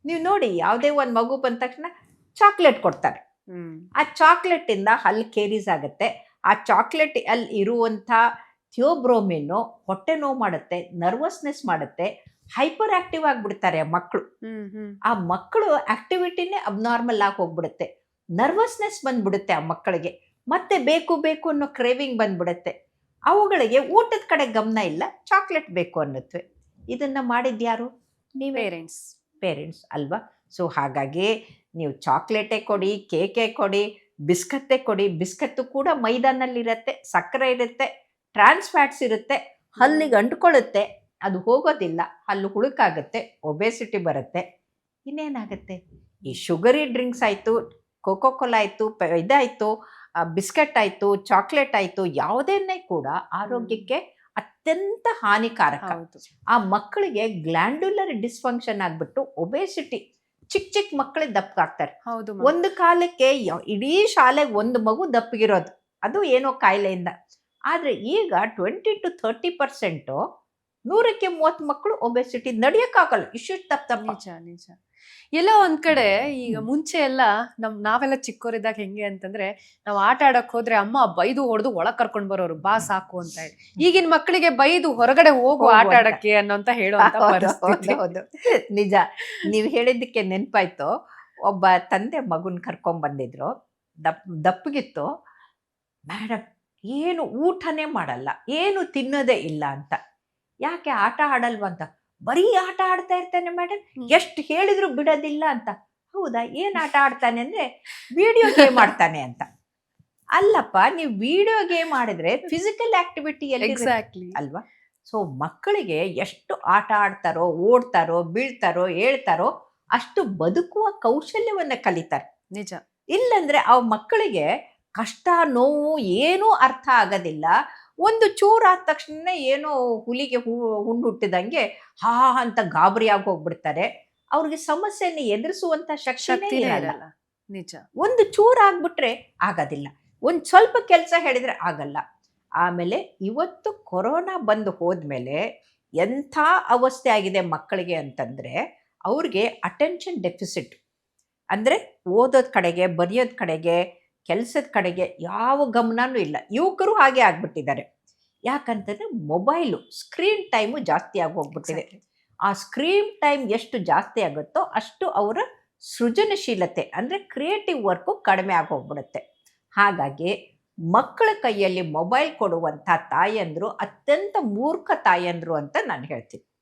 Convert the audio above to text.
ನೀವು ನೋಡಿ ಯಾವುದೇ ಒಂದು ಮಗು ಬಂದ ತಕ್ಷಣ ಚಾಕ್ಲೇಟ್ ಕೊಡ್ತಾರೆ. ಆ ಚಾಕ್ಲೇಟಿಂದ ಹಲ್ಲು ಕೇರೀಸ್ ಆಗುತ್ತೆ. ಆ ಚಾಕ್ಲೇಟ್ ಅಲ್ಲಿ ಇರುವಂಥ ಥಿಯೋಬ್ರೋಮಿನ್ನು ಹೊಟ್ಟೆ ನೋವು ಮಾಡುತ್ತೆ, ನರ್ವಸ್ನೆಸ್ ಮಾಡುತ್ತೆ, ಹೈಪರ್ ಆಕ್ಟಿವ್ ಆಗಿಬಿಡ್ತಾರೆ ಮಕ್ಕಳು. ಆ ಮಕ್ಕಳು ಆಕ್ಟಿವಿಟಿನೇ ಅಬ್ನಾರ್ಮಲ್ ಆಗಿ ಹೋಗ್ಬಿಡುತ್ತೆ. ನರ್ವಸ್ನೆಸ್ ಬಂದ್ಬಿಡುತ್ತೆ ಆ ಮಕ್ಕಳಿಗೆ. ಮತ್ತೆ ಬೇಕು ಬೇಕು ಅನ್ನೋ ಕ್ರೇವಿಂಗ್ ಬಂದ್ಬಿಡುತ್ತೆ. ಅವುಗಳಿಗೆ ಊಟದ ಕಡೆ ಗಮನ ಇಲ್ಲ, ಚಾಕ್ಲೇಟ್ ಬೇಕು ಅನ್ನತ್ವೆ. ಇದನ್ನ ಮಾಡಿದ್ಯಾರು? ನೀವೇ ಪೇರೆಂಟ್ಸ್ ಅಲ್ವಾ? ಸೊ ಹಾಗಾಗಿ ನೀವು ಚಾಕ್ಲೇಟೇ ಕೊಡಿ, ಕೇಕೆ ಕೊಡಿ, ಬಿಸ್ಕತ್ತೇ ಕೊಡಿ. ಬಿಸ್ಕತ್ತು ಕೂಡ ಮೈದಾನಲ್ಲಿರುತ್ತೆ, ಸಕ್ಕರೆ ಇರುತ್ತೆ, ಟ್ರಾನ್ಸ್ ಫ್ಯಾಟ್ಸ್ ಇರುತ್ತೆ, ಹಲ್ಲಿಗೆ ಅಂಟ್ಕೊಳ್ಳುತ್ತೆ, ಅದು ಹೋಗೋದಿಲ್ಲ, ಹಲ್ಲು ಹುಳುಕಾಗುತ್ತೆ, ಒಬೆಸಿಟಿ ಬರುತ್ತೆ. ಇನ್ನೇನಾಗುತ್ತೆ? ಈ ಶುಗರಿ ಡ್ರಿಂಕ್ಸ್ ಆಯಿತು, ಕೋಕೋ ಕೋಲಾ ಆಯಿತು, ಇದಾಯಿತು, ಬಿಸ್ಕೆಟ್ ಆಯಿತು, ಚಾಕ್ಲೇಟ್ ಆಯಿತು, ಯಾವುದನ್ನೇ ಕೂಡ ಆರೋಗ್ಯಕ್ಕೆ ಅತ್ಯಂತ ಹಾನಿಕಾರಕ. ಆ ಮಕ್ಕಳಿಗೆ ಗ್ಲ್ಯಾಂಡ್ಯುಲರ್ ಡಿಸ್ಫಂಕ್ಷನ್ ಆಗ್ಬಿಟ್ಟು ಒಬೆಸಿಟಿ, ಚಿಕ್ಕ ಚಿಕ್ಕ ಮಕ್ಕಳಿಗೆ ದಪ್ಪಗಾಗ್ತಾರೆ. ಒಂದು ಕಾಲಕ್ಕೆ ಇಡೀ ಶಾಲೆಗೆ ಒಂದು ಮಗು ದಪ್ಪಗಿರೋದು, ಅದು ಏನೋ ಕಾಯಿಲೆಯಿಂದ. ಆದರೆ ಈಗ 20-30%, 100ಕ್ಕೆ 30 ಮಕ್ಕಳು ಒಬೆಸಿಟಿ. ನಡೆಯೋಕ್ಕಾಗಲ್ಲ, ಇಷ್ಟು ತಪ್ಪ. ನಿಜ. ಎಲ್ಲೋ ಒಂದ್ ಕಡೆ ಈಗ ಮುಂಚೆ ಎಲ್ಲ ನಾವೆಲ್ಲ ಚಿಕ್ಕವರಿದ್ದಾಗ ಹೆಂಗೆ ಅಂತಂದ್ರೆ, ನಾವು ಆಟ ಆಡಕ್ ಹೋದ್ರೆ ಅಮ್ಮ ಬೈದು ಹೊಡೆದು ಒಳಗ್ ಕರ್ಕೊಂಡ್ ಬರೋರು, ಬಾ ಸಾಕು ಅಂತ ಹೇಳಿ. ಈಗಿನ ಮಕ್ಕಳಿಗೆ ಬೈದು ಹೊರಗಡೆ ಹೋಗು ಆಟ ಆಡಕ್ಕೆ ಅನ್ನೋಂತ ಹೇಳುವಂತ ಪರಿಸ್ಥಿತಿ. ಹೌದು, ನಿಜ. ನೀವು ಹೇಳಿದ್ದಕ್ಕೆ ನೆನಪಾಯ್ತು. ಒಬ್ಬ ತಂದೆ ಮಗುನ್ ಕರ್ಕೊಂಡ್ ಬಂದಿದ್ರು, ದಪ್ಪಗಿತ್ತು. ಮೇಡಮ್ ಏನು ಊಟನೇ ಮಾಡಲ್ಲ, ಏನು ತಿನ್ನೋದೇ ಇಲ್ಲ ಅಂತ. ಯಾಕೆ ಆಟ ಆಡಲ್ವಂತ? ಬರೀ ಆಟ ಆಡ್ತಾ ಇರ್ತಾನೆ ಮೇಡಮ್, ಎಷ್ಟು ಹೇಳಿದ್ರು ಬಿಡೋದಿಲ್ಲ ಅಂತ. ಹೌದಾ, ಏನ್ ಆಟ ಆಡ್ತಾನೆ ಅಂದ್ರೆ ವಿಡಿಯೋ ಗೇಮ್ ಆಡ್ತಾನೆ ಅಂತ. ಅಲ್ಲಪ್ಪ, ನೀವು ವಿಡಿಯೋ ಗೇಮ್ ಆಡಿದ್ರೆ ಫಿಸಿಕಲ್ ಆಕ್ಟಿವಿಟಿ ಎಕ್ಸಾಕ್ಟ್ಲಿ ಅಲ್ವಾ? ಸೊ ಮಕ್ಕಳಿಗೆ ಎಷ್ಟು ಆಟ ಆಡ್ತಾರೋ, ಓಡ್ತಾರೋ, ಬೀಳ್ತಾರೋ, ಹೇಳ್ತಾರೋ, ಅಷ್ಟು ಬದುಕುವ ಕೌಶಲ್ಯವನ್ನ ಕಲಿತಾರೆ. ನಿಜ. ಇಲ್ಲಂದ್ರೆ ಆ ಮಕ್ಕಳಿಗೆ ಕಷ್ಟ, ನೋವು ಏನೂ ಅರ್ಥ ಆಗೋದಿಲ್ಲ. ಒಂದು ಚೂರು ಆದ ತಕ್ಷಣ ಏನೋ ಹುಲಿಗೆ ಹುಣ್ಣು ಹುಟ್ಟಿದಂಗೆ ಹಾ ಅಂತ ಗಾಬರಿ ಆಗಿ ಹೋಗ್ಬಿಡ್ತಾರೆ. ಅವ್ರಿಗೆ ಸಮಸ್ಯೆಯನ್ನು ಎದುರಿಸುವಂತ ಶಕ್ತಿ ಇರಲ್ಲ. ನಿಜ. ಒಂದು ಚೂರು ಆಗ್ಬಿಟ್ರೆ ಆಗೋದಿಲ್ಲ, ಒಂದು ಸ್ವಲ್ಪ ಕೆಲಸ ಹೇಳಿದ್ರೆ ಆಗಲ್ಲ. ಆಮೇಲೆ ಇವತ್ತು ಕೊರೋನಾ ಬಂದು ಹೋದ್ಮೇಲೆ ಎಂಥ ಅವಸ್ಥೆ ಆಗಿದೆ ಮಕ್ಕಳಿಗೆ ಅಂತಂದ್ರೆ, ಅವ್ರಿಗೆ ಅಟೆನ್ಷನ್ ಡೆಫಿಸಿಟ್ ಅಂದರೆ ಓದೋದ್ ಕಡೆಗೆ, ಬರೆಯೋದ್ ಕಡೆಗೆ, ಕೆಲಸದ ಕಡೆಗೆ ಯಾವ ಗಮನನೂ ಇಲ್ಲ. ಯುವಕರು ಹಾಗೆ ಆಗ್ಬಿಟ್ಟಿದ್ದಾರೆ. ಯಾಕಂತಂದ್ರೆ ಮೊಬೈಲು ಸ್ಕ್ರೀನ್ ಟೈಮು ಜಾಸ್ತಿ ಆಗಿ ಹೋಗ್ಬಿಟ್ಟಿದೆ. ಆ ಸ್ಕ್ರೀನ್ ಟೈಮ್ ಎಷ್ಟು ಜಾಸ್ತಿ ಆಗುತ್ತೋ ಅಷ್ಟು ಅವರ ಸೃಜನಶೀಲತೆ ಅಂದರೆ ಕ್ರಿಯೇಟಿವ್ ವರ್ಕು ಕಡಿಮೆ ಆಗಿ ಹೋಗ್ಬಿಡುತ್ತೆ. ಹಾಗಾಗಿ ಮಕ್ಕಳ ಕೈಯಲ್ಲಿ ಮೊಬೈಲ್ ಕೊಡುವಂಥ ತಾಯಂದ್ರು ಅತ್ಯಂತ ಮೂರ್ಖ ತಾಯಂದ್ರು ಅಂತ ನಾನು ಹೇಳ್ತೀನಿ.